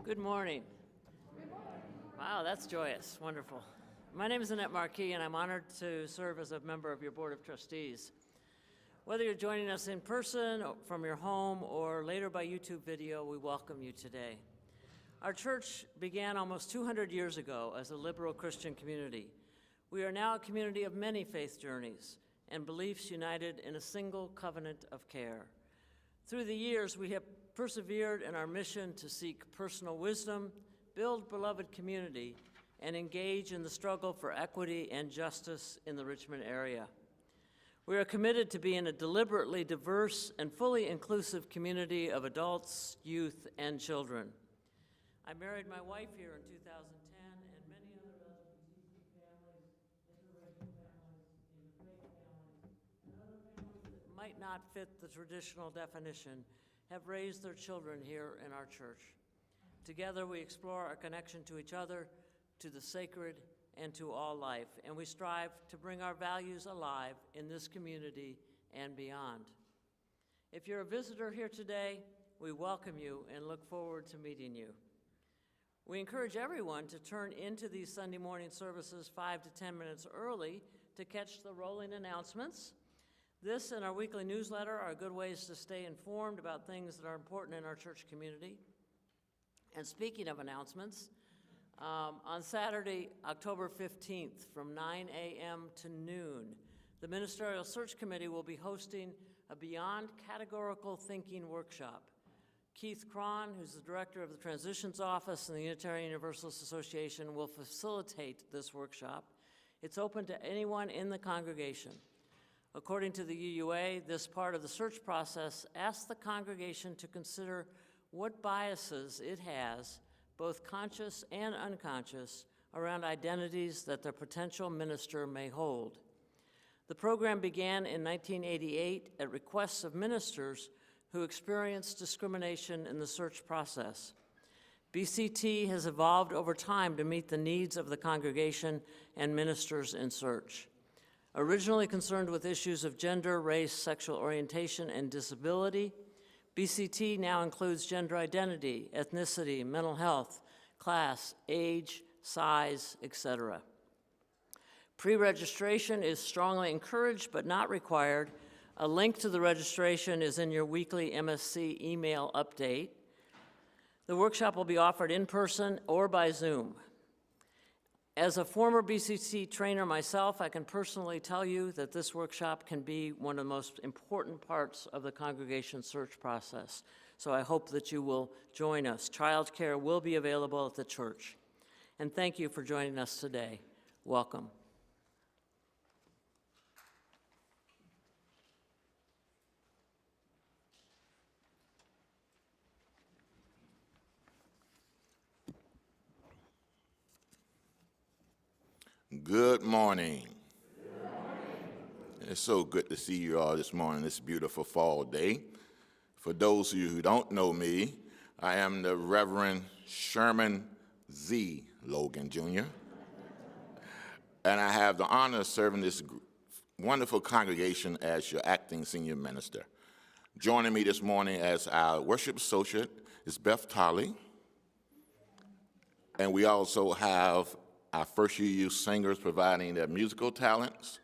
Good morning. Wow, that's joyous. Wonderful. My name is Annette Marquis, and I'm honored to serve as a member of your Board of Trustees. Whether you're joining us in person, from your home, or later by YouTube video, we welcome you today. Our church began almost 200 years ago as a liberal Christian community. We are now a community of many faith journeys and beliefs united in a single covenant of care. Through the years, we have persevered in our mission to seek personal wisdom, build beloved community, and engage in the struggle for equity and justice in the Richmond area. We are committed to being a deliberately diverse and fully inclusive community of adults, youth, and children. I married my wife here in 2010, and many other LGBTQ families, interracial families, interfaith families, and other families that might not fit the traditional definition have raised their children here in our church. Together, we explore our connection to each other, to the sacred, and to all life, and we strive to bring our values alive in this community and beyond. If you're a visitor here today, we welcome you and look forward to meeting you. We encourage everyone to turn into these Sunday morning services 5 to 10 minutes early to catch the rolling announcements. This and our weekly newsletter are good ways to stay informed about things that are important in our church community. And speaking of announcements, on Saturday, October 15th, from 9 a.m. to noon, the Ministerial Search Committee will be hosting a Beyond Categorical Thinking workshop. Keith Cron, who's the director of the Transitions Office in the Unitarian Universalist Association, will facilitate this workshop. It's open to anyone in the congregation. According to the UUA, this part of the search process asks the congregation to consider what biases it has, both conscious and unconscious, around identities that their potential minister may hold. The program began in 1988 at requests of ministers who experienced discrimination in the search process. BCT has evolved over time to meet the needs of the congregation and ministers in search. Originally concerned with issues of gender, race, sexual orientation, and disability, BCT now includes gender identity, ethnicity, mental health, class, age, size, etc. Pre-registration is strongly encouraged but not required. A link to the registration is in your weekly MSC email update. The workshop will be offered in person or by Zoom. As a former BCT trainer myself, I can personally tell you that this workshop can be one of the most important parts of the congregation search process. So I hope that you will join us. Childcare will be available at the church. And thank you for joining us today. Welcome. Good morning. Good morning. It's so good to see you all this morning, this beautiful fall day. For those of you who don't know me, I am the Reverend Sherman Z. Logan, Jr. And I have the honor of serving this wonderful congregation as your acting senior minister. Joining me this morning as our worship associate is Beth Tolley. And we also have our first-year youth singers providing their musical talents,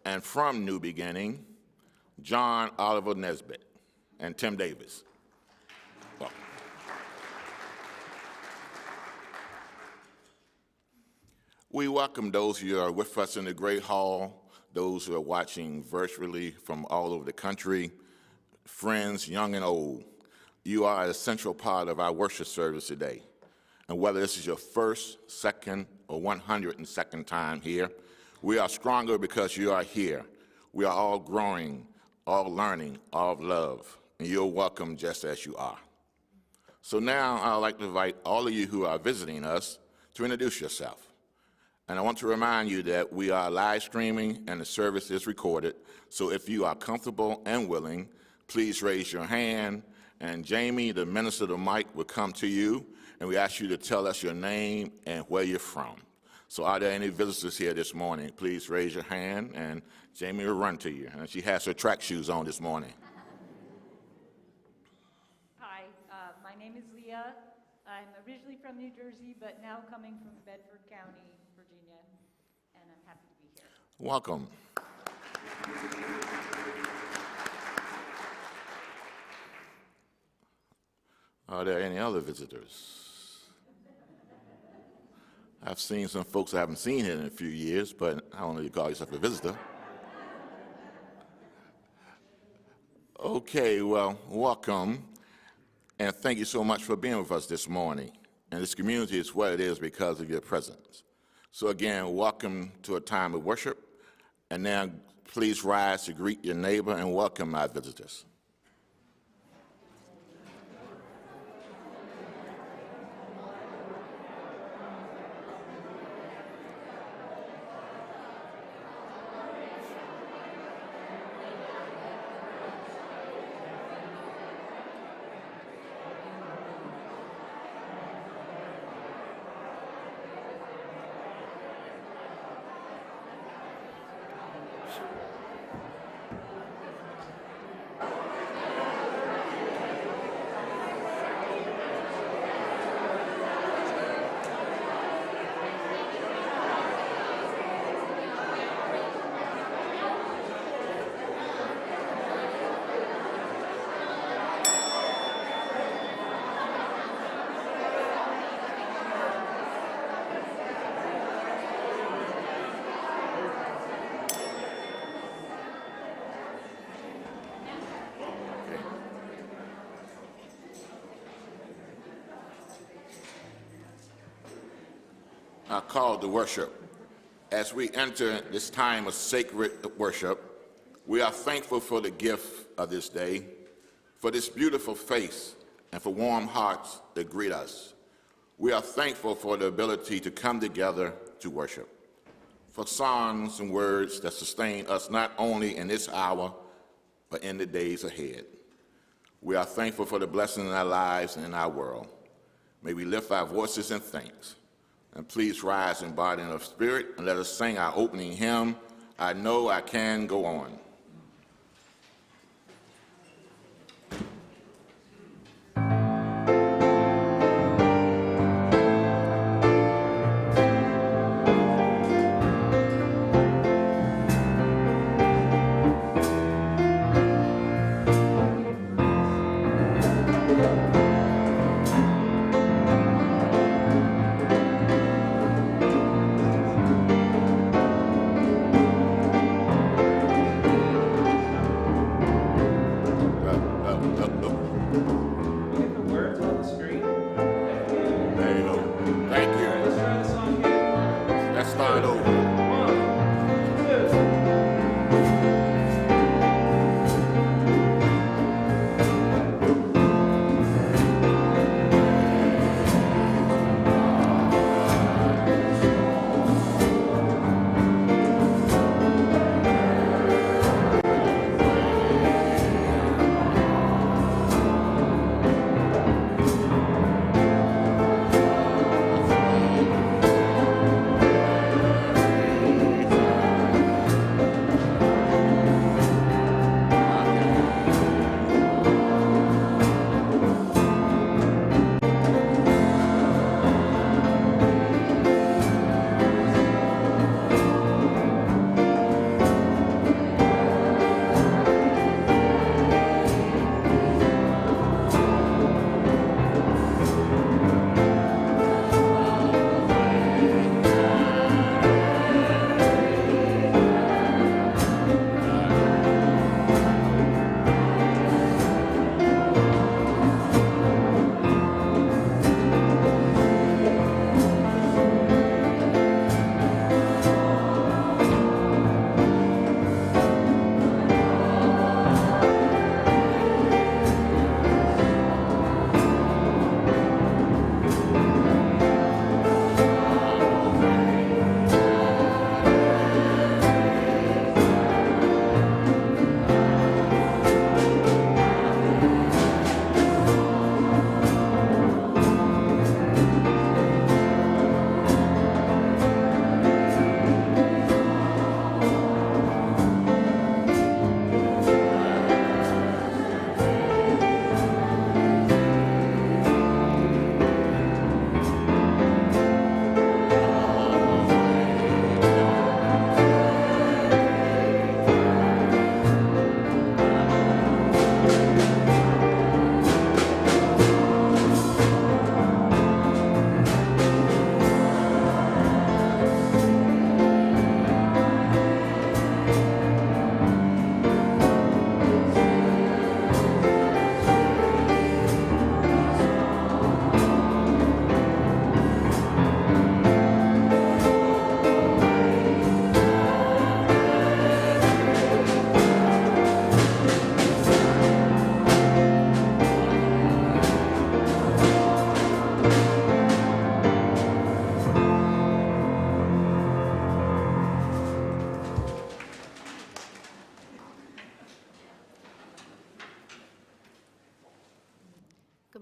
and from New Beginning, John Oliver Nesbitt and Tim Davis. Welcome. We welcome those who are with us in the Great Hall, those who are watching virtually from all over the country, friends, young and old. You are a central part of our worship service today. And whether this is your first, second, or 102nd time here, we are stronger because you are here. We are all growing, all learning, all love, and you're welcome just as you are. So now I'd like to invite all of you who are visiting us to introduce yourself. And I want to remind you that we are live streaming and the service is recorded, so if you are comfortable and willing, please raise your hand, and Jamie, the minister of the mic, will come to you, and we ask you to tell us your name and where you're from. So are there any visitors here this morning? Please raise your hand, and Jamie will run to you. And she has her track shoes on this morning. Hi, my name is Leah. I'm originally from New Jersey, but now coming from Bedford County, Virginia, and I'm happy to be here. Welcome. Are there any other visitors? I've seen some folks I haven't seen here in a few years, but I don't know if you call yourself a visitor. Okay, well, welcome, and thank you so much for being with us this morning. And this community is what it is because of your presence. So again, welcome to a time of worship, and now please rise to greet your neighbor and welcome our visitors. Our call to worship. As we enter this time of sacred worship, we are thankful for the gift of this day, for this beautiful face, and for warm hearts that greet us. We are thankful for the ability to come together to worship, for songs and words that sustain us not only in this hour, but in the days ahead. We are thankful for the blessing in our lives and in our world. May we lift our voices in thanks. And please rise in body and of spirit, and let us sing our opening hymn, I Know I Can Go On. I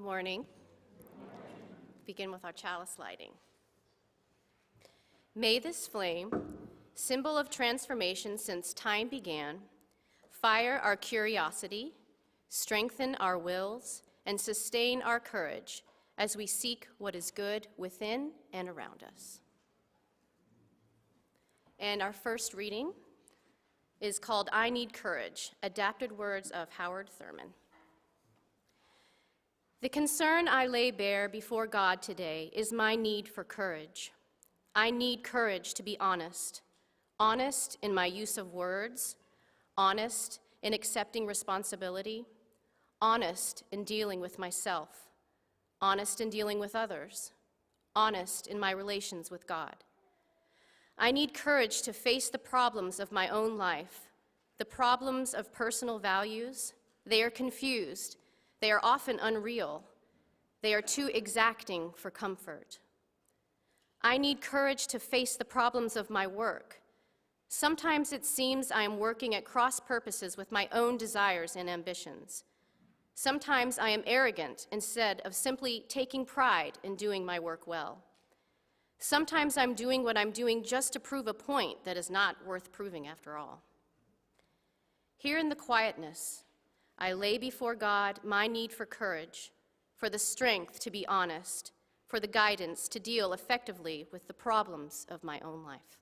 morning. Begin with our chalice lighting. May this flame, symbol of transformation since time began, fire our curiosity, strengthen our wills, and sustain our courage as we seek what is good within and around us. And our first reading is called I Need Courage, adapted words of Howard Thurman. The concern I lay bare before God today is my need for courage. I need courage to be honest, honest in my use of words, honest in accepting responsibility, honest in dealing with myself, honest in dealing with others, honest in my relations with God. I need courage to face the problems of my own life, the problems of personal values. They are confused. They are often unreal. They are too exacting for comfort. I need courage to face the problems of my work. Sometimes it seems I am working at cross purposes with my own desires and ambitions. Sometimes I am arrogant instead of simply taking pride in doing my work well. Sometimes I'm doing what I'm doing just to prove a point that is not worth proving after all. Here in the quietness, I lay before God my need for courage, for the strength to be honest, for the guidance to deal effectively with the problems of my own life.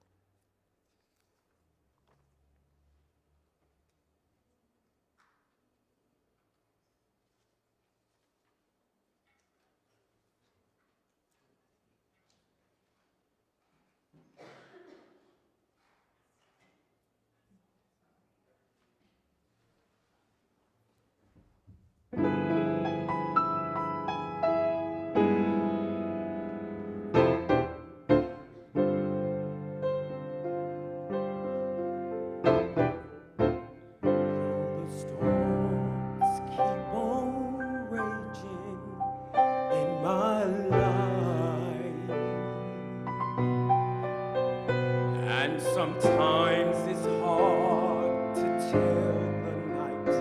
Sometimes it's hard to tell the night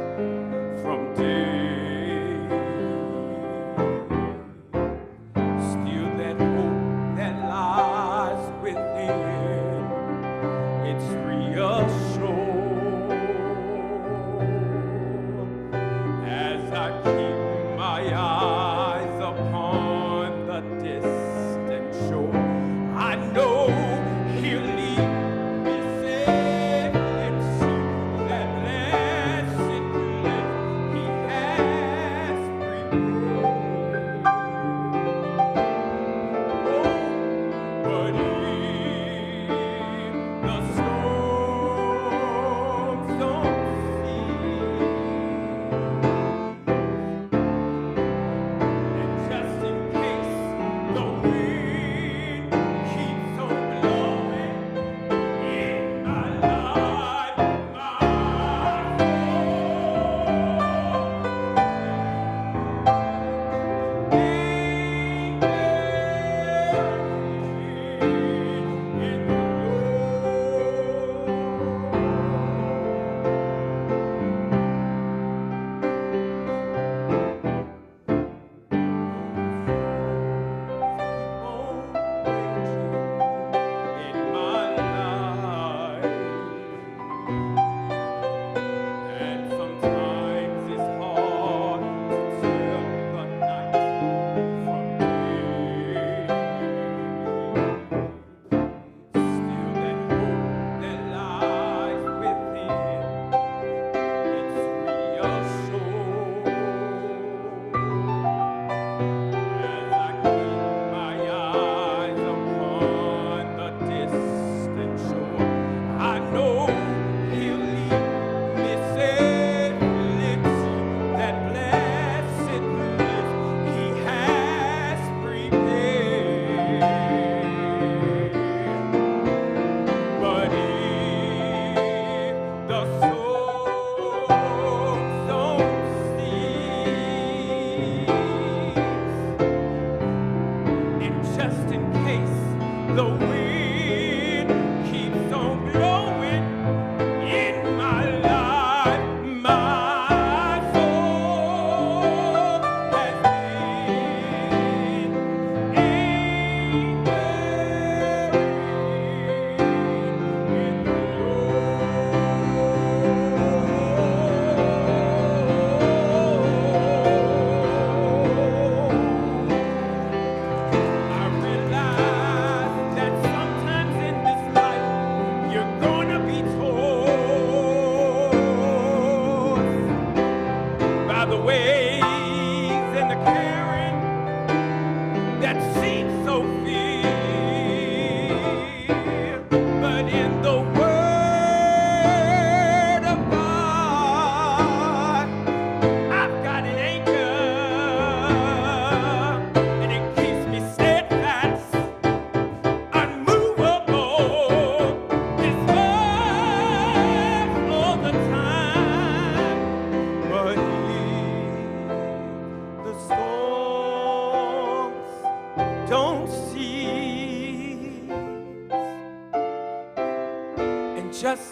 from day. Still that hope that lies within, it's reassured as I keep my eyes upon the distant shore. I know He'll lead me safe into that land.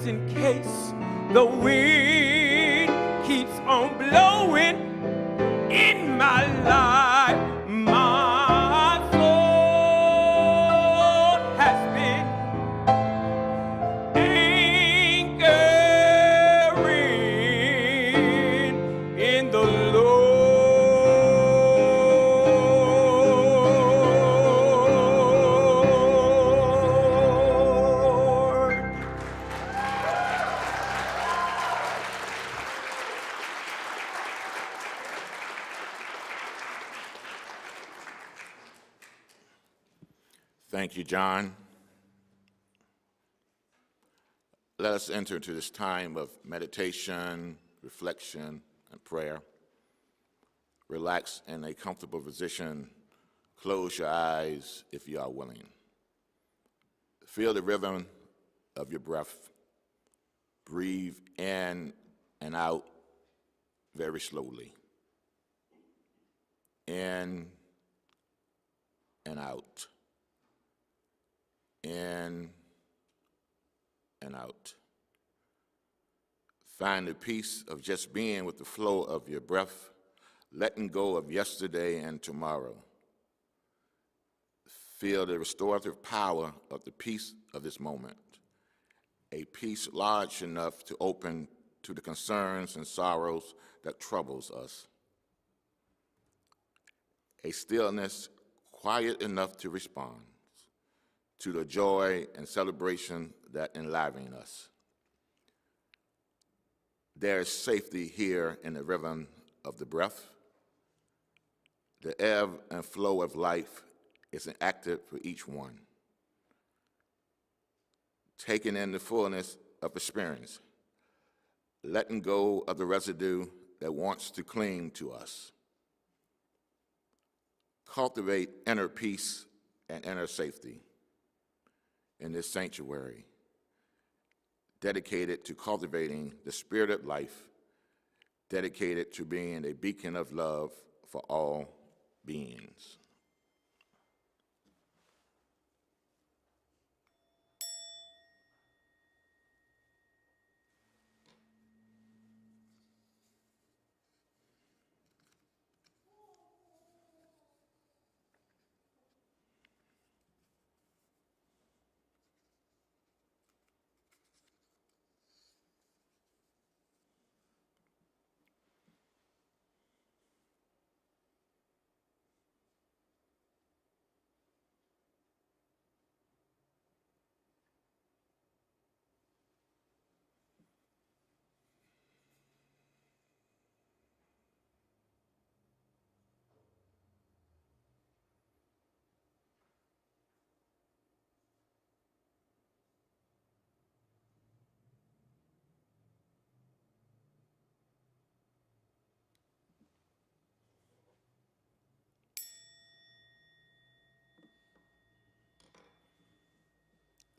just in case the wind keeps on blowing in my life. My soul has been anchoring in the Lord. Thank you, John. Let us enter into this time of meditation, reflection, and prayer. Relax in a comfortable position. Close your eyes if you are willing. Feel the rhythm of your breath. Breathe in and out very slowly. In and out. In and out. Find the peace of just being with the flow of your breath, letting go of yesterday and tomorrow. Feel the restorative power of the peace of this moment, a peace large enough to open to the concerns and sorrows that troubles us, a stillness quiet enough to respond to the joy and celebration that enliven us. There is safety here in the rhythm of the breath. The ebb and flow of life is enacted for each one. Taking in the fullness of experience, letting go of the residue that wants to cling to us. Cultivate inner peace and inner safety in this sanctuary, dedicated to cultivating the spirit of life, dedicated to being a beacon of love for all beings.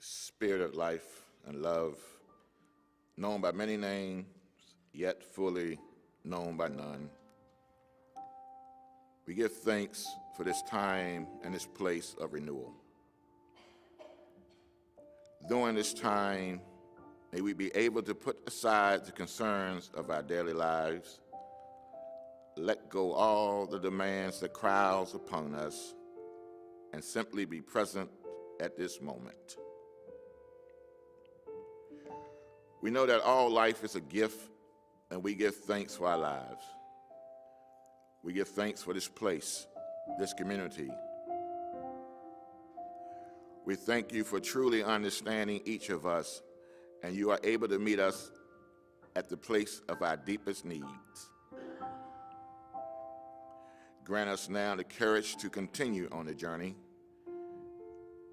Spirit of life and love, known by many names, yet fully known by none. We give thanks for this time and this place of renewal. During this time, may we be able to put aside the concerns of our daily lives, let go all the demands that crowds upon us, and simply be present at this moment. We know that all life is a gift, and we give thanks for our lives. We give thanks for this place, this community. We thank you for truly understanding each of us, and you are able to meet us at the place of our deepest needs. Grant us now the courage to continue on the journey,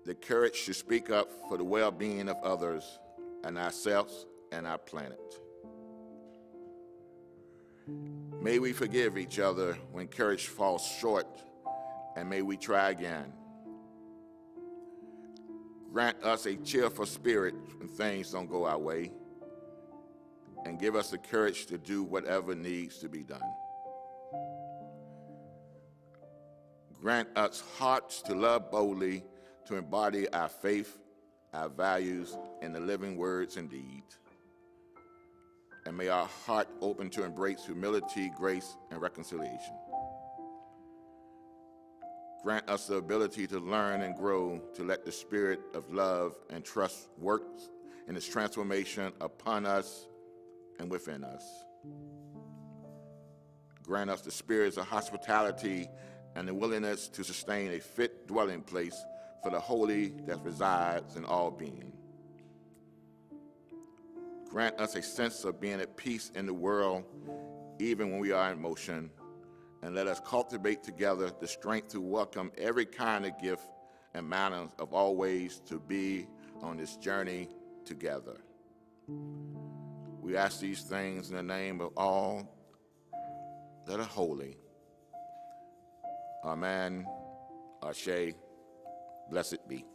the courage to speak up for the well-being of others and ourselves and our planet. May we forgive each other when courage falls short, and may we try again. Grant us a cheerful spirit when things don't go our way, and give us the courage to do whatever needs to be done. Grant us hearts to love boldly, to embody our faith, our values, in the living words and deeds. And may our heart open to embrace humility, grace, and reconciliation. Grant us the ability to learn and grow, to let the spirit of love and trust work in its transformation upon us and within us. Grant us the spirits of hospitality and the willingness to sustain a fit dwelling place for the holy that resides in all being. Grant us a sense of being at peace in the world, even when we are in motion, and let us cultivate together the strength to welcome every kind of gift and manner of all ways to be on this journey together. We ask these things in the name of all that are holy. Amen. Ashe. Blessed be.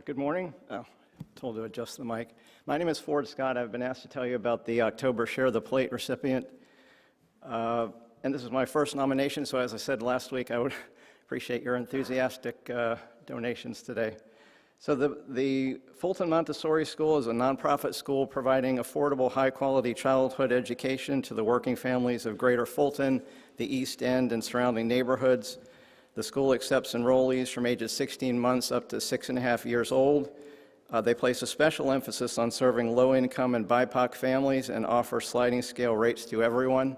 Good morning. Told to adjust the mic. My name is Ford Scott. I've been asked to tell you about the October Share the Plate recipient. And this is my first nomination, so as I said last week, I would appreciate your enthusiastic donations today. So the Fulton Montessori School is a nonprofit school providing affordable, high-quality childhood education to the working families of Greater Fulton, the East End, and surrounding neighborhoods. The school accepts enrollees from ages 16 months up to 6.5 years old. They place a special emphasis on serving low-income and BIPOC families and offer sliding scale rates to everyone.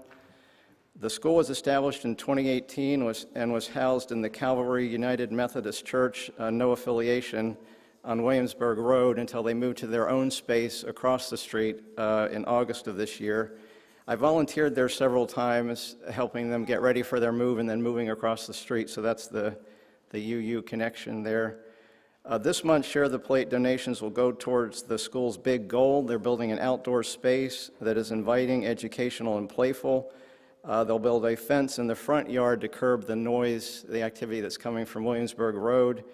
The school was established in 2018 and was housed in the Calvary United Methodist Church, no affiliation, on Williamsburg Road until they moved to their own space across the street in August of this year. I volunteered there several times, helping them get ready for their move and then moving across the street, so that's the UU connection there. This month, Share the Plate donations will go towards the school's big goal. They're building an outdoor space that is inviting, educational, and playful. They'll build a fence in the front yard to curb the noise, the activity that's coming from Williamsburg Road,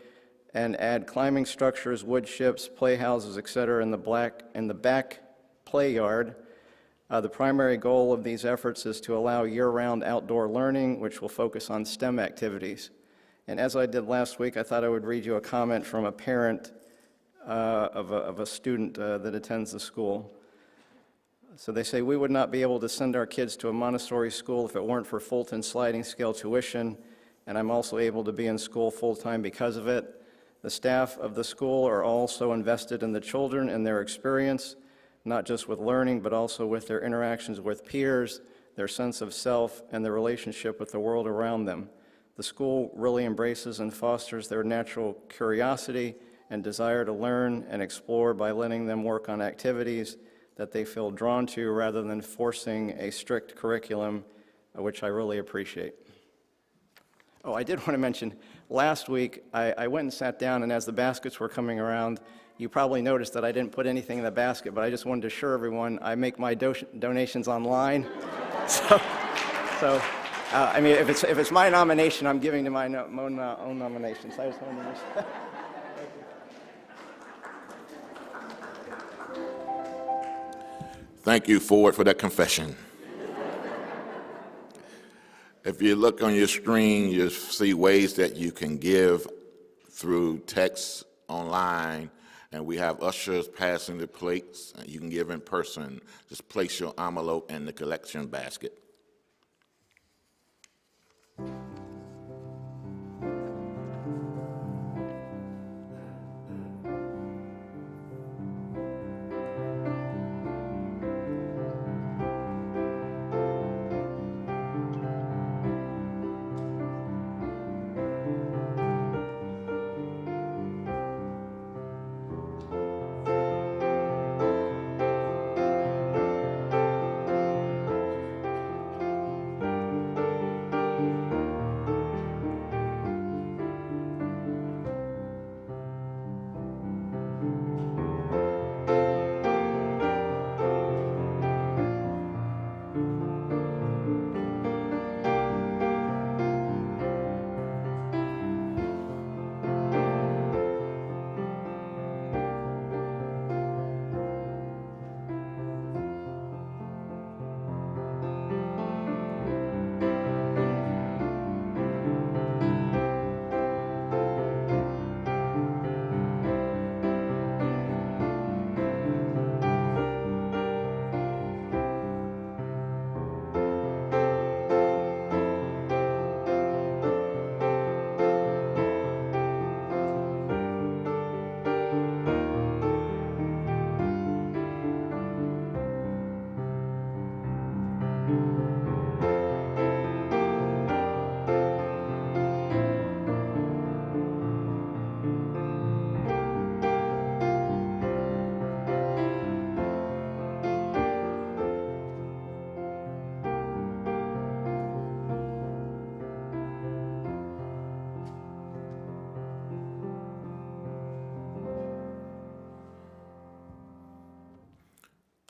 and add climbing structures, wood chips, playhouses, et cetera, in the back play yard. The primary goal of these efforts is to allow year-round outdoor learning, which will focus on STEM activities. And as I did last week, I thought I would read you a comment from a parent of a student that attends the school. So they say, "We would not be able to send our kids to a Montessori school if it weren't for Fulton sliding scale tuition, and I'm also able to be in school full-time because of it. The staff of the school are also invested in the children and their experience, not just with learning, but also with their interactions with peers, their sense of self, and their relationship with the world around them. The school really embraces and fosters their natural curiosity and desire to learn and explore by letting them work on activities that they feel drawn to rather than forcing a strict curriculum, which I really appreciate." Oh, I did want to mention, last week I went and sat down, and as the baskets were coming around, you probably noticed that I didn't put anything in the basket, but I just wanted to assure everyone I make my donations online. I mean, if it's my nomination, I'm giving to my own nomination. So I just wanted to mention. Thank you, Ford, for that confession. If you look on your screen, you'll see ways that you can give through text, online, and we have ushers passing the plates. You can give in person. Just place your envelope in the collection basket.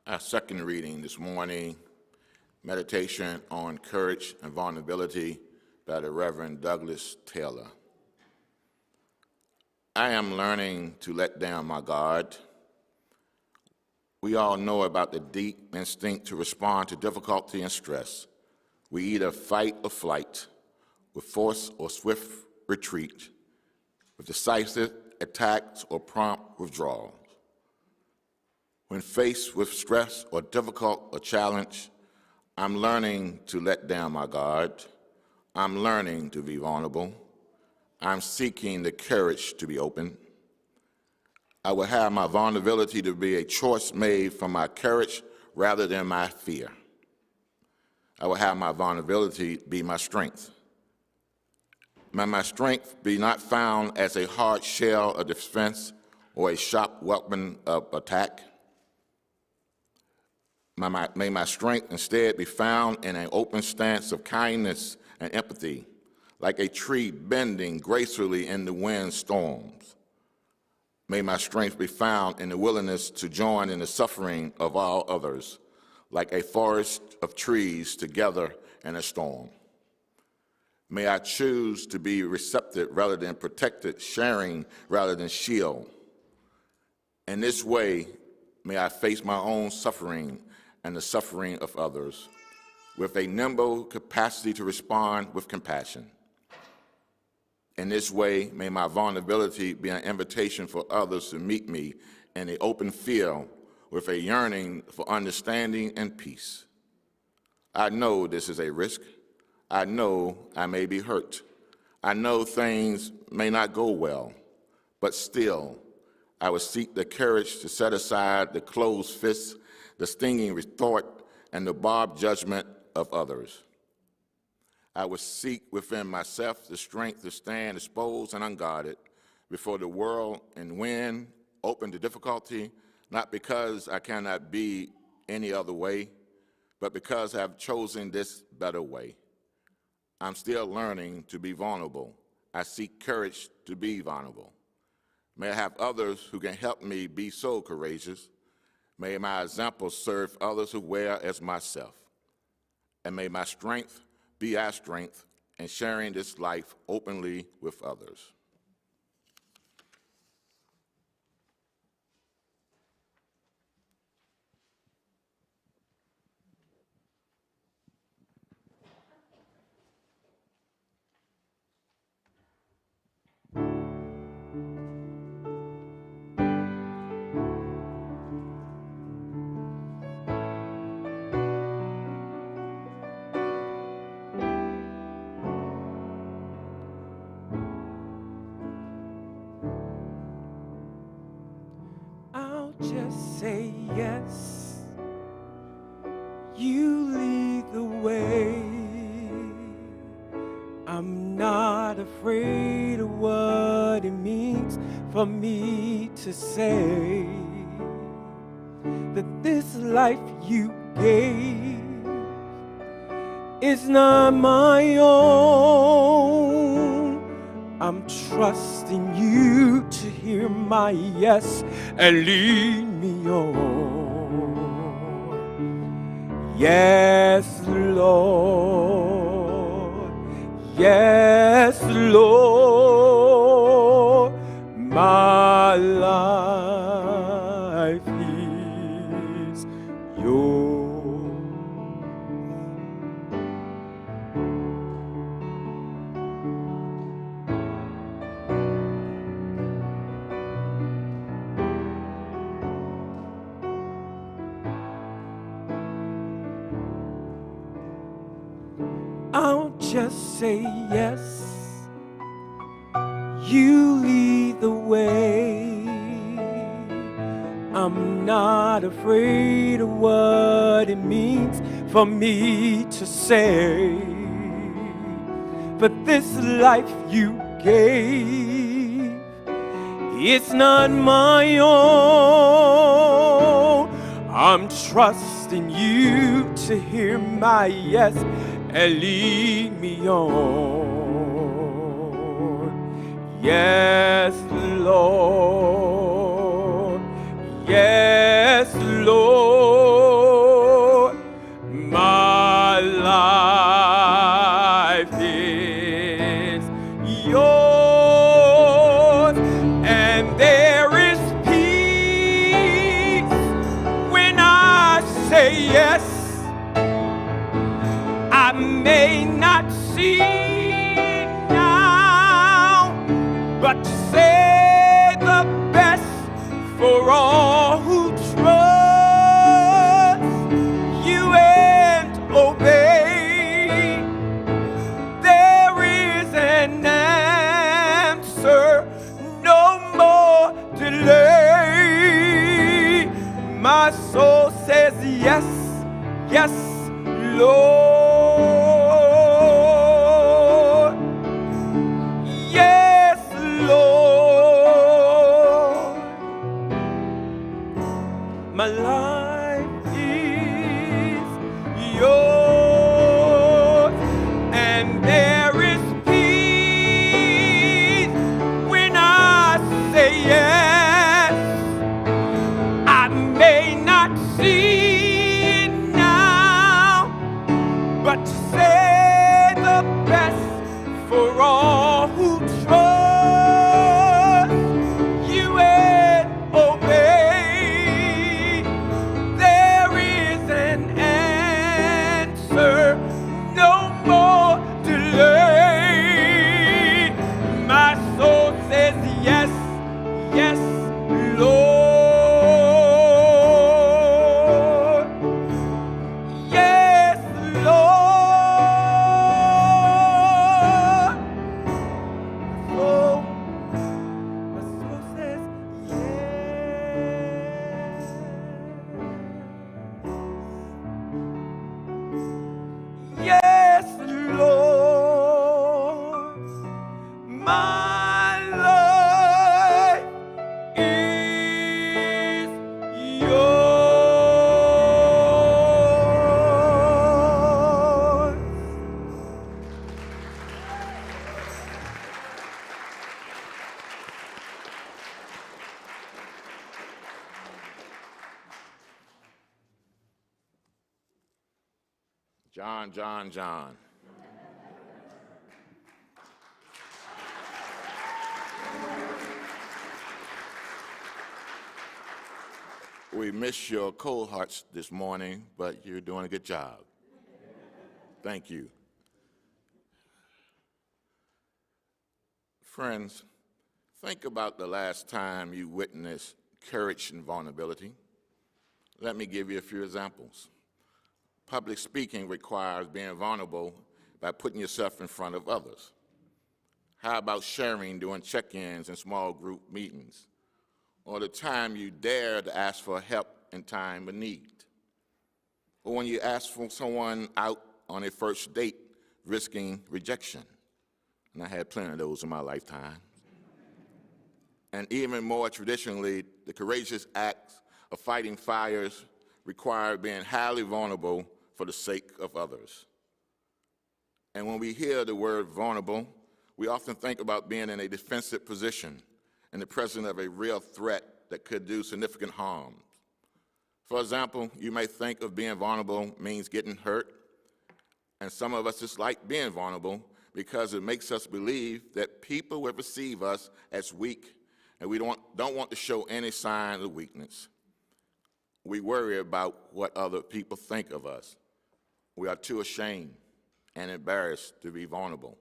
Our second reading this morning, Meditation on Courage and Vulnerability by the Reverend Douglas Taylor. I am learning to let down my guard. We all know about the deep instinct to respond to difficulty and stress. We either fight or flight, with force or swift retreat, with decisive attacks, or prompt withdrawals. When faced with stress or difficult or challenge, I'm learning to let down my guard. I'm learning to be vulnerable. I'm seeking the courage to be open. I will have my vulnerability to be a choice made from my courage rather than my fear. I will have my vulnerability be my strength. May my strength be not found as a hard shell of defense or a sharp weapon of attack. May my strength instead be found in an open stance of kindness and empathy, like a tree bending gracefully in the wind storms. May my strength be found in the willingness to join in the suffering of all others, like a forest of trees together in a storm. May I choose to be receptive rather than protected, sharing rather than shield. In this way, may I face my own suffering and the suffering of others with a nimble capacity to respond with compassion. In this way, may my vulnerability be an invitation for others to meet me in the open field with a yearning for understanding and peace. I know this is a risk. I know I may be hurt. I know things may not go well, but still, I will seek the courage to set aside the closed fists, the stinging retort, and the barbed judgment of others. I will seek within myself the strength to stand exposed and unguarded before the world and win, open to difficulty, not because I cannot be any other way, but because I have chosen this better way. I'm still learning to be vulnerable. I seek courage to be vulnerable. May I have others who can help me be so courageous. May my example serve others who wear as myself. And may my strength be our strength in sharing this life openly with others. I'll just say yes. You lead the way. I'm not afraid of what it means for me to say that this life you gave is not my own. I'm trusting you to hear my yes and lead me on. Yes, Lord. Yes, Lord. My life is yours. I'll just say yes. You lead the way. I'm not afraid of what it means for me to say, but this life you gave, it's not my own. I'm trusting you to hear my yes and lead me on. Yes, Lord. Yes, Lord. My life is yours, and there is peace when I say yes. I may not see now, but say for all who trust you and obey. There is an answer, no more delay. My soul says yes, yes, Lord. Yes, Lord. My life is yours, and there is peace when I say yes. I may not see it now, but to say the best for all who trust you and obey. There is an answer, no more delay. My soul says yes, yes, Lord. Yes, Lord. Oh, my soul says yes. Yes, Lord. My life is yours. John, John, John. We missed your cohorts this morning, but you're doing a good job. Thank you. Friends, think about the last time you witnessed courage and vulnerability. Let me give you a few examples. Public speaking requires being vulnerable by putting yourself in front of others. How about sharing during check-ins and small group meetings? Or the time you dare to ask for help in time of need? Or when you ask for someone out on a first date, risking rejection? And I had plenty of those in my lifetime. And even more traditionally, the courageous acts of fighting fires require being highly vulnerable for the sake of others. And when we hear the word vulnerable, we often think about being in a defensive position in the presence of a real threat that could do significant harm. For example, you may think of being vulnerable means getting hurt, and some of us dislike being vulnerable because it makes us believe that people will perceive us as weak, and we don't want to show any sign of weakness. We worry about what other people think of us. We are too ashamed and embarrassed to be vulnerable.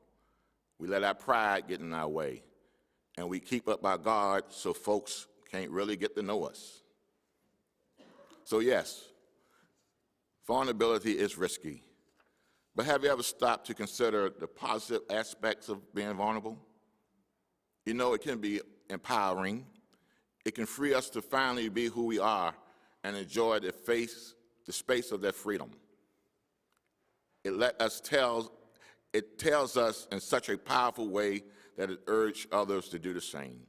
We let our pride get in our way, and we keep up our guard so folks can't really get to know us. So yes, vulnerability is risky. But have you ever stopped to consider the positive aspects of being vulnerable? You know, it can be empowering. It can free us to finally be who we are and enjoy the space of that freedom. It tells us in such a powerful way that it urges others to do the same.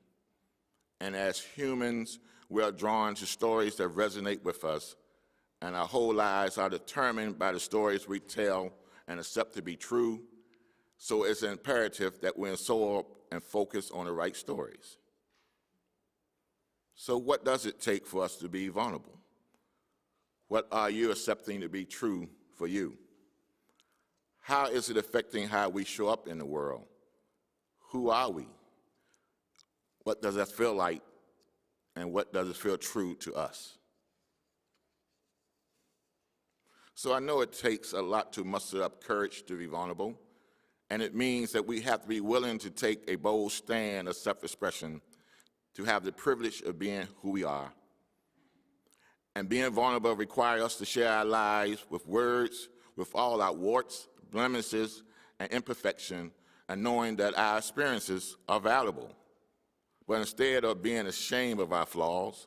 And as humans, we are drawn to stories that resonate with us, and our whole lives are determined by the stories we tell and accept to be true. So it's imperative that we absorb and focus on the right stories. So what does it take for us to be vulnerable? What are you accepting to be true for you? How is it affecting how we show up in the world? Who are we? What does that feel like? And what does it feel true to us? So I know it takes a lot to muster up courage to be vulnerable, and it means that we have to be willing to take a bold stand of self-expression, to have the privilege of being who we are, And being vulnerable requires us to share our lives with words, with all our warts, blemishes, and imperfection, and knowing that our experiences are valuable. But instead of being ashamed of our flaws,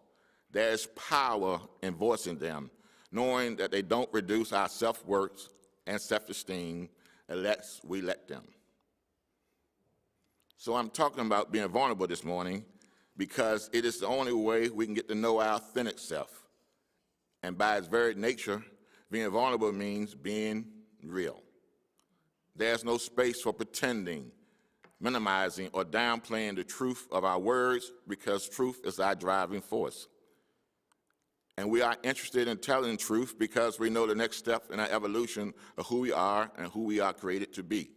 there is power in voicing them, knowing that they don't reduce our self-worth and self-esteem unless we let them. So I'm talking about being vulnerable this morning because it is the only way we can get to know our authentic self. And by its very nature, being vulnerable means being real. There's no space for pretending, minimizing, or downplaying the truth of our words because truth is our driving force. And we are interested in telling truth because we know the next step in our evolution of who we are and who we are created to be.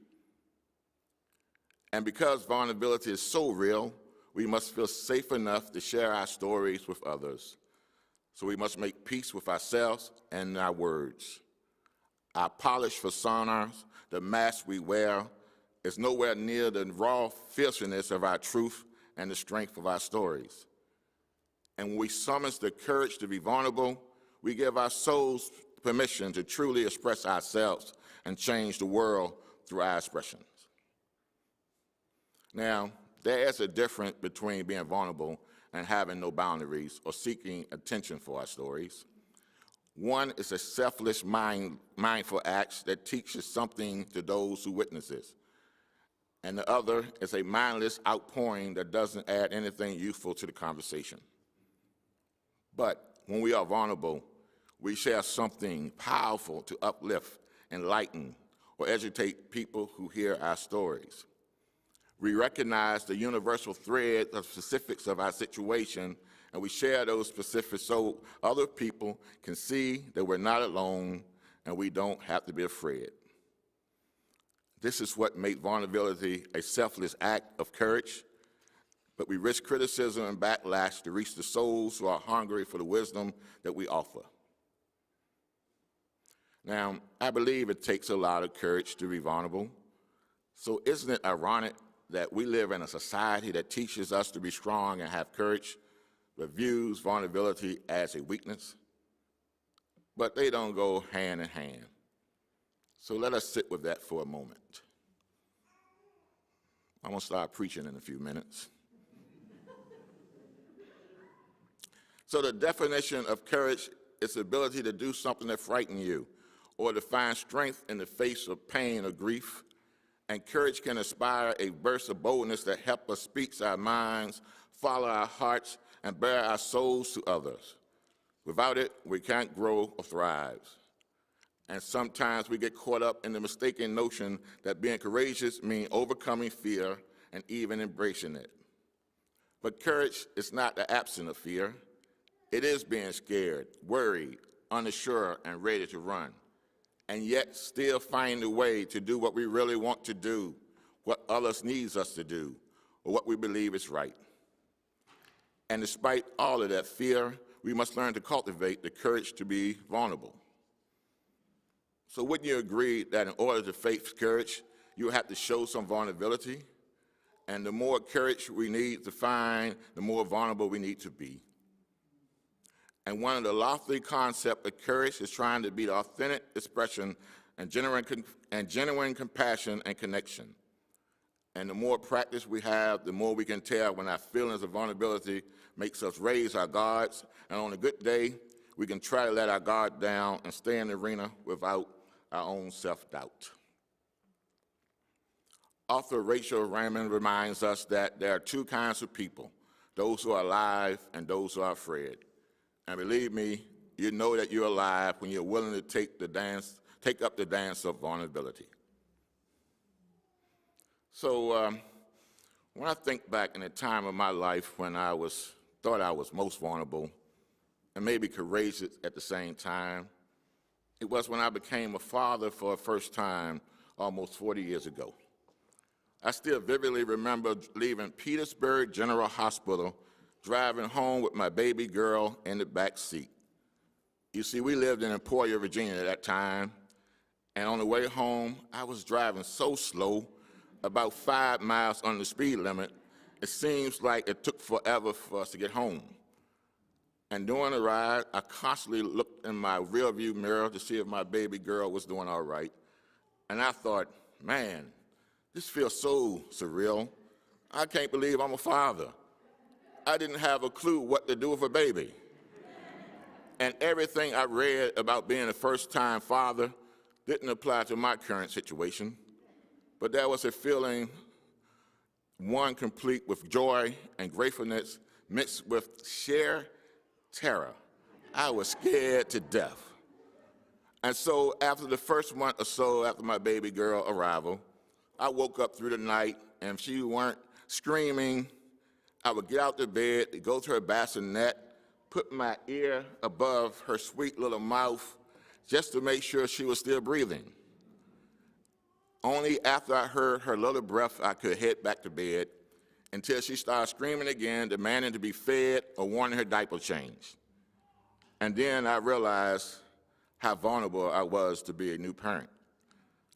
And because vulnerability is so real, we must feel safe enough to share our stories with others. So we must make peace with ourselves and our words. Our polished personas, the mask we wear, is nowhere near the raw fierceness of our truth and the strength of our stories. And when we summon the courage to be vulnerable, we give our souls permission to truly express ourselves and change the world through our expressions. Now, there is a difference between being vulnerable and having no boundaries or seeking attention for our stories. One is a selfless, mindful act that teaches something to those who witness it. And the other is a mindless outpouring that doesn't add anything useful to the conversation. But when we are vulnerable, we share something powerful to uplift, enlighten, or educate people who hear our stories. We recognize the universal thread of specifics of our situation, and we share those specifics so other people can see that we're not alone and we don't have to be afraid. This is what makes vulnerability a selfless act of courage, but we risk criticism and backlash to reach the souls who are hungry for the wisdom that we offer. Now, I believe it takes a lot of courage to be vulnerable. So isn't it ironic that we live in a society that teaches us to be strong and have courage, but views vulnerability as a weakness? But they don't go hand in hand. So let us sit with that for a moment. I'm going to start preaching in a few minutes. So the definition of courage is the ability to do something that frightens you or to find strength in the face of pain or grief. And courage can inspire a burst of boldness that helps us speak our minds, follow our hearts, and bear our souls to others. Without it, we can't grow or thrive. And sometimes we get caught up in the mistaken notion that being courageous means overcoming fear and even embracing it. But courage is not the absence of fear. It is being scared, worried, unsure, and ready to run, and yet still find a way to do what we really want to do, what others need us to do, or what we believe is right. And despite all of that fear, we must learn to cultivate the courage to be vulnerable. So wouldn't you agree that in order to face courage, you have to show some vulnerability? And the more courage we need to find, the more vulnerable we need to be. And one of the lofty concepts of courage is trying to be the authentic expression and genuine compassion and connection. And the more practice we have, the more we can tell when our feelings of vulnerability makes us raise our guards. And on a good day, we can try to let our guard down and stay in the arena without our own self-doubt. Author Rachel Raymond reminds us that there are two kinds of people, those who are alive and those who are afraid. And believe me, you know that you're alive when you're willing to take up the dance of vulnerability. So when I think back in a time of my life when I thought I was most vulnerable and maybe courageous at the same time, it was when I became a father for the first time almost 40 years ago. I still vividly remember leaving Petersburg General Hospital, driving home with my baby girl in the back seat. You see, we lived in Emporia, Virginia at that time, and on the way home, I was driving so slow, about 5 miles under the speed limit, it seems like it took forever for us to get home. And during the ride, I constantly looked in my rearview mirror to see if my baby girl was doing all right. And I thought, man, this feels so surreal. I can't believe I'm a father. I didn't have a clue what to do with a baby. And everything I read about being a first-time father didn't apply to my current situation. But there was a feeling, one complete with joy and gratefulness mixed with sheer terror. I was scared to death. And so after the first month or so after my baby girl arrival, I woke up through the night, and if she weren't screaming, I would get out the bed, go to her bassinet, put my ear above her sweet little mouth just to make sure she was still breathing. Only after I heard her little breath, I could head back to bed until she started screaming again, demanding to be fed or wanting her diaper changed. And then I realized how vulnerable I was to be a new parent.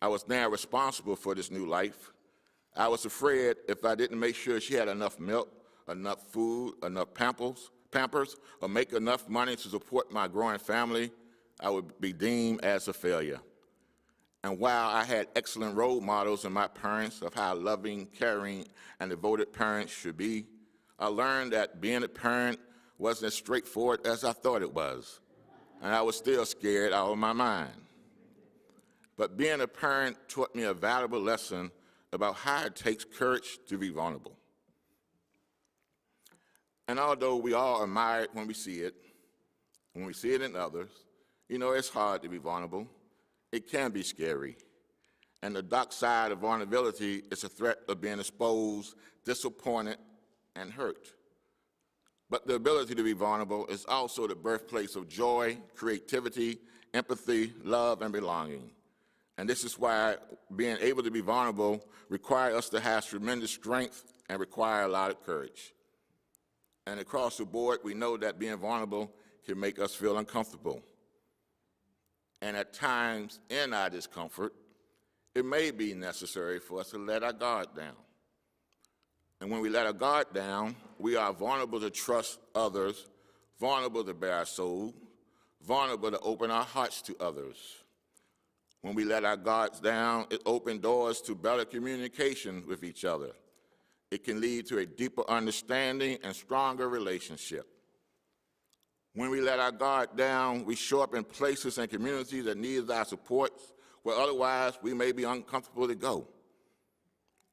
I was now responsible for this new life. I was afraid if I didn't make sure she had enough milk, enough food, enough pampers, or make enough money to support my growing family, I would be deemed as a failure. And while I had excellent role models in my parents of how loving, caring, and devoted parents should be, I learned that being a parent wasn't as straightforward as I thought it was, and I was still scared out of my mind. But being a parent taught me a valuable lesson about how it takes courage to be vulnerable. And although we all admire it when we see it in others, you know, it's hard to be vulnerable. It can be scary. And the dark side of vulnerability is a threat of being exposed, disappointed, and hurt. But the ability to be vulnerable is also the birthplace of joy, creativity, empathy, love, and belonging. And this is why being able to be vulnerable requires us to have tremendous strength and require a lot of courage. And across the board, we know that being vulnerable can make us feel uncomfortable. And at times in our discomfort, it may be necessary for us to let our guard down. And when we let our guard down, we are vulnerable to trust others, vulnerable to bare our soul, vulnerable to open our hearts to others. When we let our guards down, it opens doors to better communication with each other. It can lead to a deeper understanding and stronger relationship. When we let our guard down, we show up in places and communities that need our support, where otherwise we may be uncomfortable to go.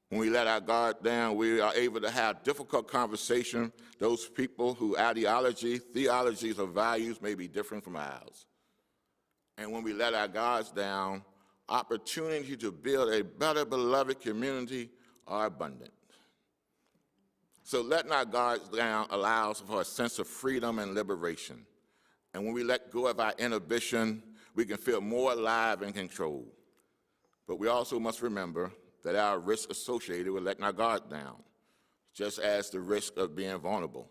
When we let our guard down, we are able to have difficult conversation, those people whose ideology, theologies, or values may be different from ours. And when we let our guards down, opportunity to build a better beloved community are abundant. So letting our guards down allows for a sense of freedom and liberation. And when we let go of our inhibition, we can feel more alive and controlled. But we also must remember that there are risks associated with letting our guard down, just as the risk of being vulnerable.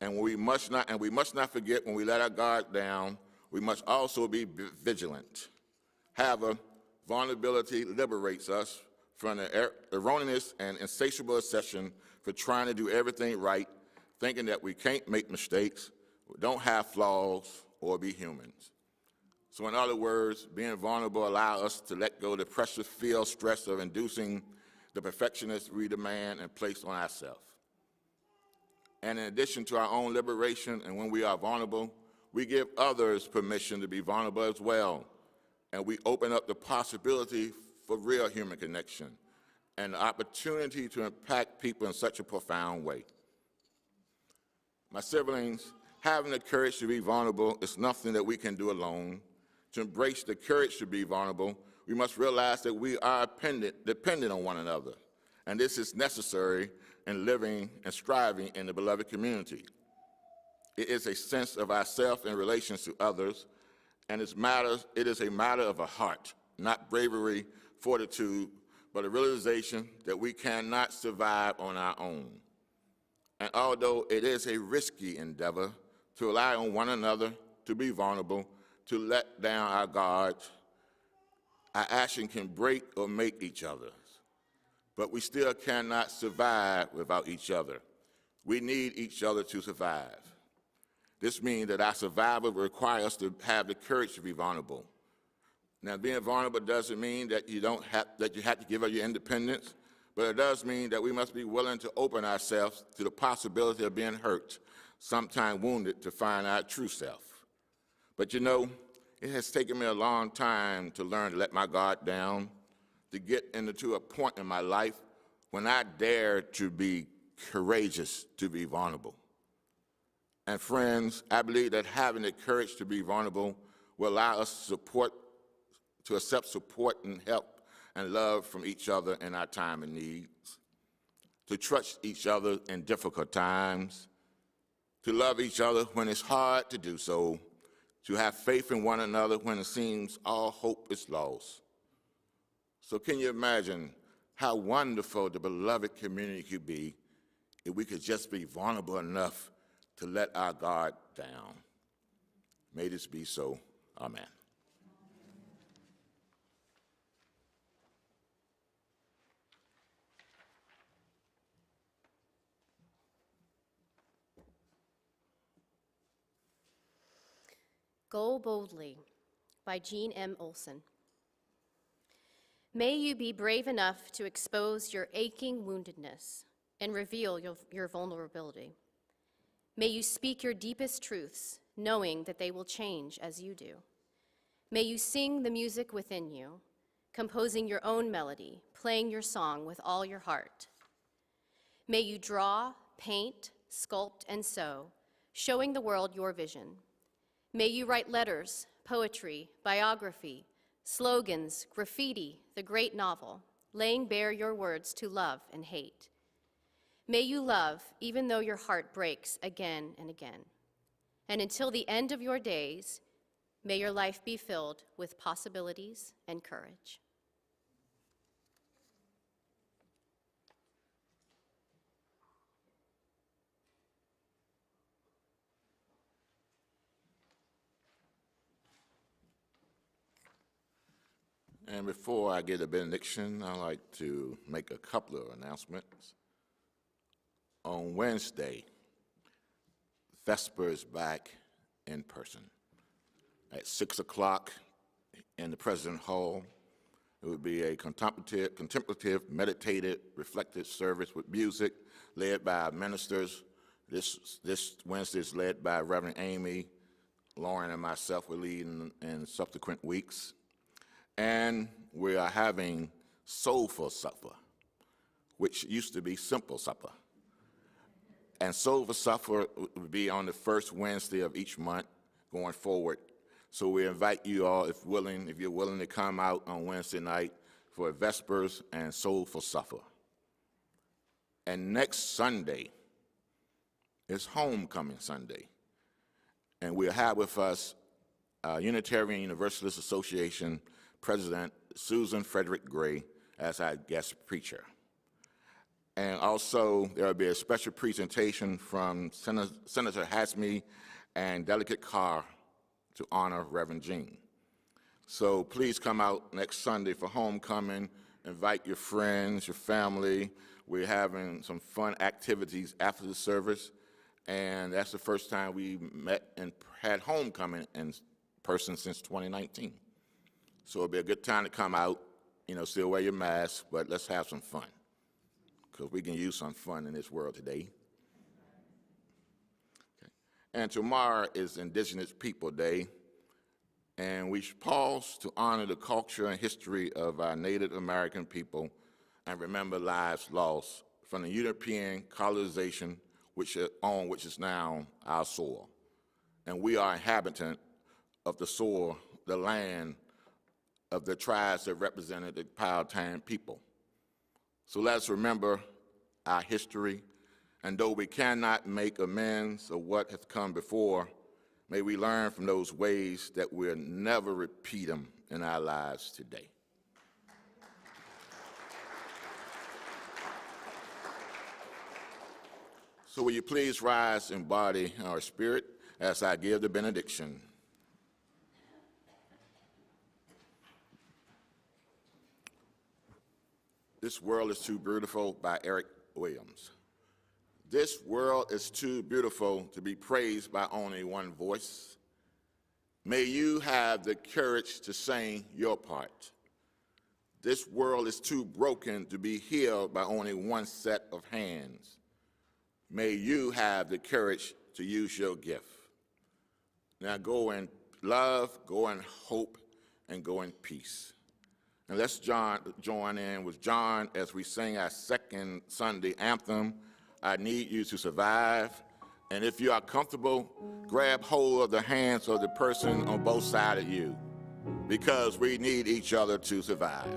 And we must not forget, when we let our guard down, we must also be vigilant. However, vulnerability liberates us from the erroneous and insatiable obsession for trying to do everything right, thinking that we can't make mistakes, don't have flaws, or be humans. So in other words, being vulnerable allows us to let go of the precious feel stress of inducing the perfectionist we demand and place on ourselves. And in addition to our own liberation, and when we are vulnerable, we give others permission to be vulnerable as well. And we open up the possibility for real human connection and the opportunity to impact people in such a profound way. My siblings, having the courage to be vulnerable is nothing that we can do alone. To embrace the courage to be vulnerable, we must realize that we are dependent on one another. And this is necessary in living and striving in the beloved community. It is a sense of ourself in relation to others, and it is a matter of a heart, not bravery, fortitude, but a realization that we cannot survive on our own. And although it is a risky endeavor to rely on one another, to be vulnerable, to let down our guards, our action can break or make each other. But we still cannot survive without each other. We need each other to survive. This means that our survival will require us to have the courage to be vulnerable. Now, being vulnerable doesn't mean that you have to give up your independence, but it does mean that we must be willing to open ourselves to the possibility of being hurt, sometimes wounded, to find our true self. But you know, it has taken me a long time to learn to let my guard down, to get into a point in my life when I dare to be courageous, to be vulnerable. And friends, I believe that having the courage to be vulnerable will allow us to accept support and help and love from each other in our time of needs, to trust each other in difficult times, to love each other when it's hard to do so, to have faith in one another when it seems all hope is lost. So can you imagine how wonderful the beloved community could be if we could just be vulnerable enough to let our guard down? May this be so. Amen. Go Boldly by Jean M. Olson. May you be brave enough to expose your aching woundedness and reveal your vulnerability. May you speak your deepest truths, knowing that they will change as you do. May you sing the music within you, composing your own melody, playing your song with all your heart. May you draw, paint, sculpt, and sew, showing the world your vision. May you write letters, poetry, biography, slogans, graffiti, the great novel, laying bare your words to love and hate. May you love even though your heart breaks again and again. And until the end of your days, may your life be filled with possibilities and courage. And before I give a benediction, I'd like to make a couple of announcements. On Wednesday, Vesper is back in person at 6 o'clock in the President Hall. It will be a contemplative, meditative, reflective service with music led by our ministers. This Wednesday is led by Reverend Amy. Lauren and myself will lead in subsequent weeks. And we are having Soulful Supper, which used to be Simple Supper. And Soulful Supper will be on the first Wednesday of each month going forward. So we invite you all, if you're willing to come out on Wednesday night for Vespers and Soulful Supper. And next Sunday is Homecoming Sunday. And we'll have with us Unitarian Universalist Association President Susan Frederick Gray as our guest preacher. And also, there will be a special presentation from Senator Hasme and Delegate Carr to honor Reverend Jean. So please come out next Sunday for homecoming. Invite your friends, your family. We're having some fun activities after the service. And that's the first time we met and had homecoming in person since 2019. So it'll be a good time to come out, still wear your mask, but let's have some fun, because we can use some fun in this world today. Okay. And tomorrow is Indigenous People Day, and we should pause to honor the culture and history of our Native American people and remember lives lost from the European colonization which is now our soil. And we are inhabitants of the soil, the land of the tribes that represented the Powhatan people. So let's remember our history, and though we cannot make amends of what has come before, may we learn from those ways that we'll never repeat them in our lives today. So will you please rise in body or spirit as I give the benediction. This World is Too Beautiful by Eric Williams. This world is too beautiful to be praised by only one voice. May you have the courage to sing your part. This world is too broken to be healed by only one set of hands. May you have the courage to use your gift. Now go in love, go in hope, and go in peace. And let's join in with John as we sing our second Sunday anthem, I Need You to Survive. And if you are comfortable, grab hold of the hands of the person on both sides of you, because we need each other to survive.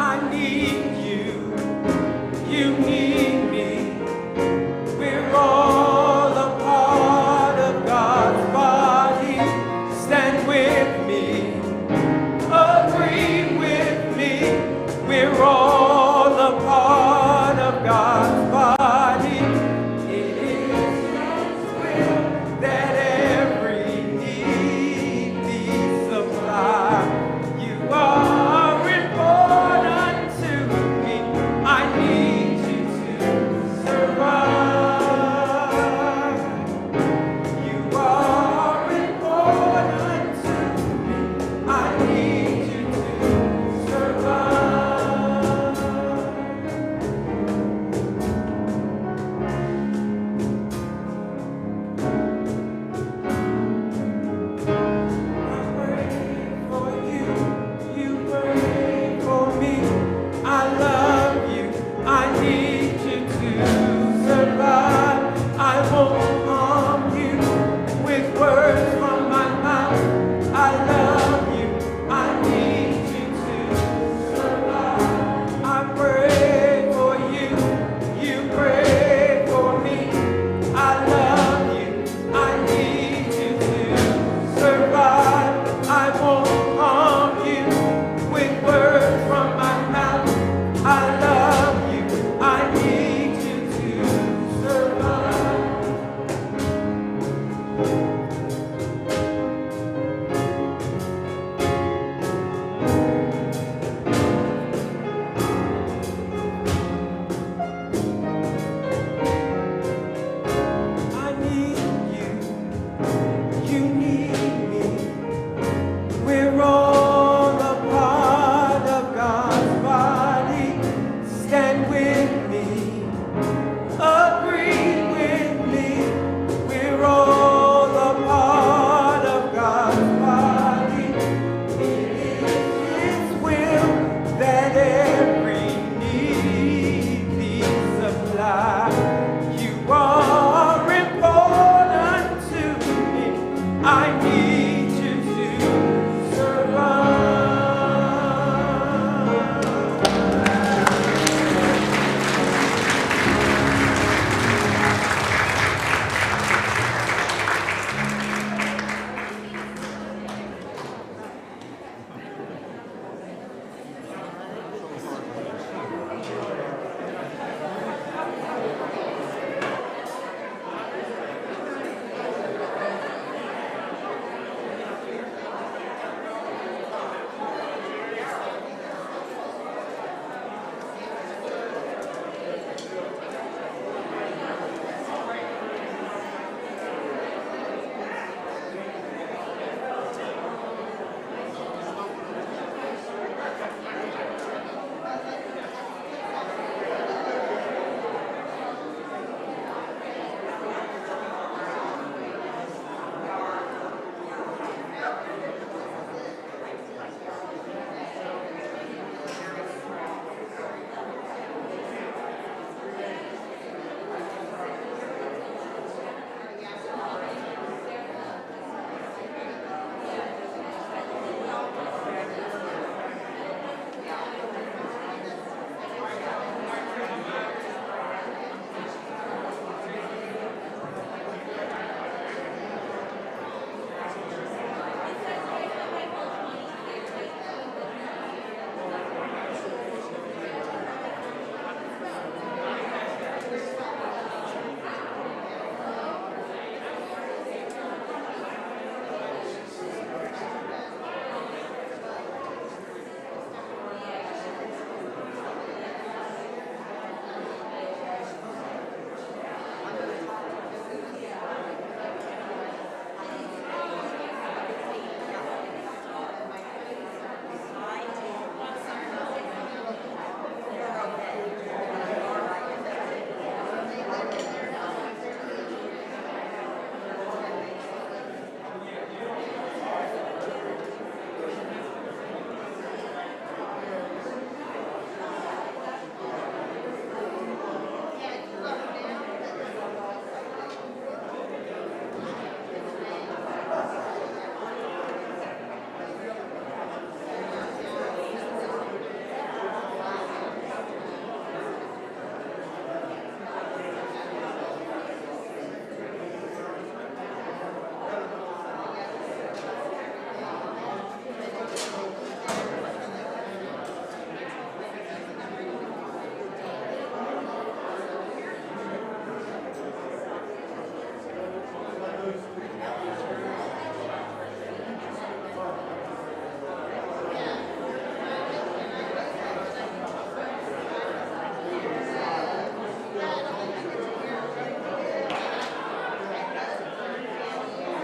I need